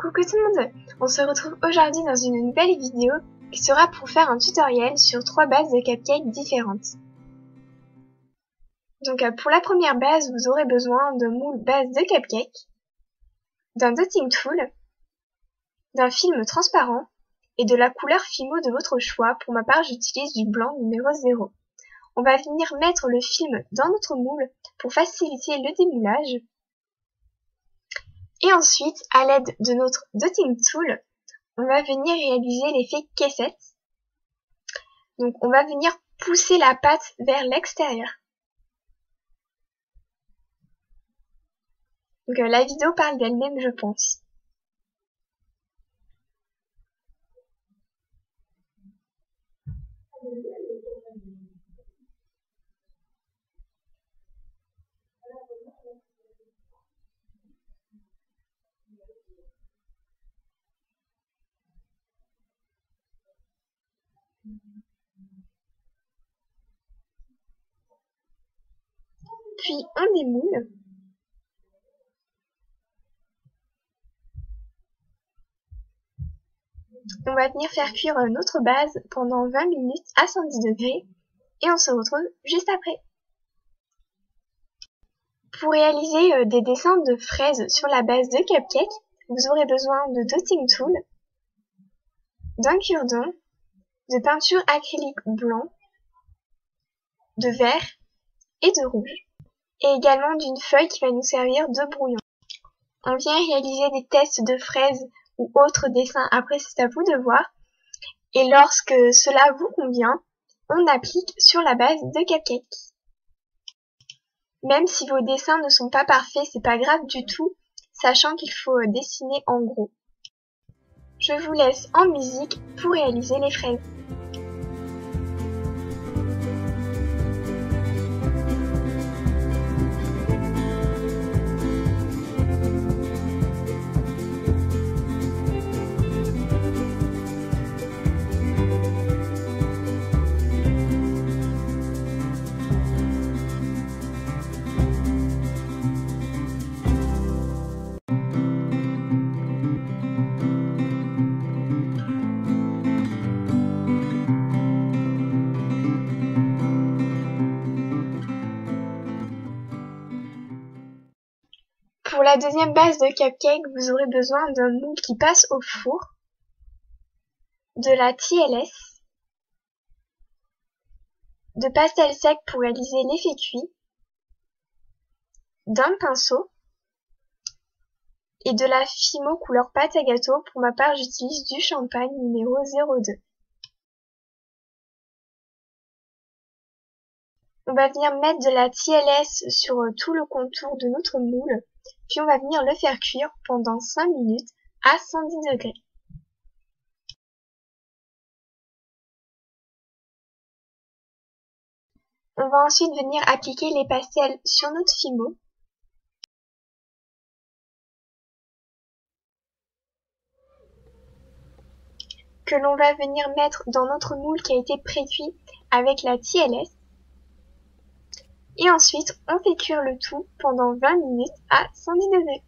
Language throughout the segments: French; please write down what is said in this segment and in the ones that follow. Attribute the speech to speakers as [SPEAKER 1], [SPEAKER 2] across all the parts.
[SPEAKER 1] Coucou tout le monde, on se retrouve aujourd'hui dans une nouvelle vidéo qui sera pour faire un tutoriel sur 3 bases de cupcakes différentes. Donc pour la première base, vous aurez besoin d'un moule base de cupcake, d'un dotting tool, d'un film transparent et de la couleur Fimo de votre choix. Pour ma part, j'utilise du blanc numéro 0. On va venir mettre le film dans notre moule pour faciliter le démoulage. Et ensuite, à l'aide de notre dotting tool, on va venir réaliser l'effet caissette. Donc on va venir pousser la pâte vers l'extérieur. Donc la vidéo parle d'elle-même, je pense. Puis on démoule. On va venir faire cuire notre base pendant 20 minutes à 110 degrés et on se retrouve juste après. Pour réaliser des dessins de fraises sur la base de cupcake, vous aurez besoin de dotting tool, d'un cure-dent, de peinture acrylique blanc, de vert et de rouge, et également d'une feuille qui va nous servir de brouillon. On vient réaliser des tests de fraises ou autres dessins, après c'est à vous de voir, et lorsque cela vous convient, on applique sur la base de cupcake. Même si vos dessins ne sont pas parfaits, c'est pas grave du tout, sachant qu'il faut dessiner en gros. Je vous laisse en musique pour réaliser les fraises. Pour la deuxième base de cupcake, vous aurez besoin d'un moule qui passe au four, de la TLS, de pastel sec pour réaliser l'effet cuit, d'un pinceau et de la Fimo couleur pâte à gâteau. Pour ma part, j'utilise du champagne numéro 02. On va venir mettre de la TLS sur tout le contour de notre moule, puis on va venir le faire cuire pendant 5 minutes à 110 degrés. On va ensuite venir appliquer les pastels sur notre Fimo. Que l'on va venir mettre dans notre moule qui a été pré-cuit avec la TLS. Et ensuite, on fait cuire le tout pendant 20 minutes à 110 degrés.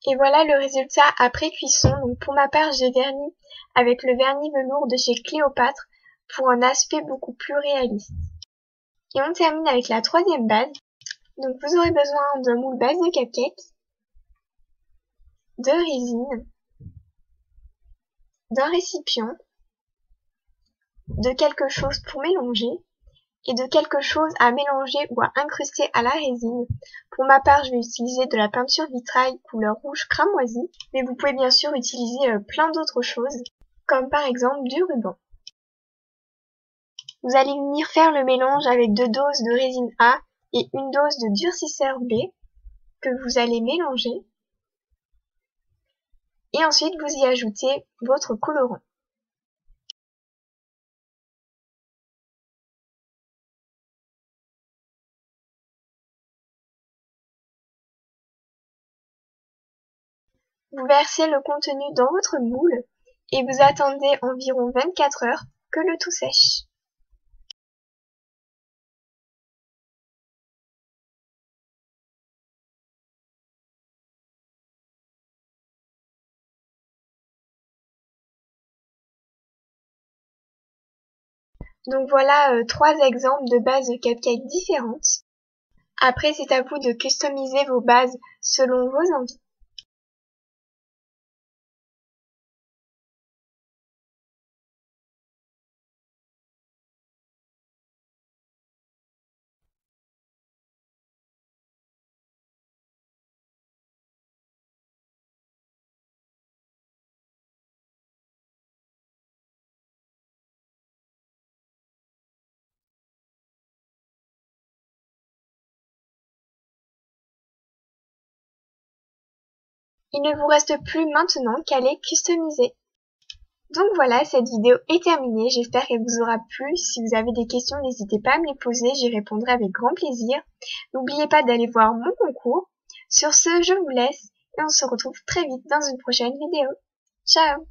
[SPEAKER 1] Et voilà le résultat après cuisson. Donc pour ma part, j'ai verni avec le vernis velours de chez Cléopâtre pour un aspect beaucoup plus réaliste. Et on termine avec la troisième base. Donc vous aurez besoin d'un moule base de cupcake, de résine, d'un récipient, de quelque chose pour mélanger et de quelque chose à mélanger ou à incruster à la résine. Pour ma part, je vais utiliser de la peinture vitrail couleur rouge cramoisi, mais vous pouvez bien sûr utiliser plein d'autres choses, comme par exemple du ruban. Vous allez venir faire le mélange avec 2 doses de résine A et 1 dose de durcisseur B que vous allez mélanger. Et ensuite, vous y ajoutez votre colorant. Vous versez le contenu dans votre moule et vous attendez environ 24 heures que le tout sèche. Donc voilà 3 exemples de bases de cupcakes différentes. Après, c'est à vous de customiser vos bases selon vos envies. Il ne vous reste plus maintenant qu'à les customiser. Donc voilà, cette vidéo est terminée, j'espère qu'elle vous aura plu. Si vous avez des questions, n'hésitez pas à me les poser, j'y répondrai avec grand plaisir. N'oubliez pas d'aller voir mon concours. Sur ce, je vous laisse et on se retrouve très vite dans une prochaine vidéo. Ciao!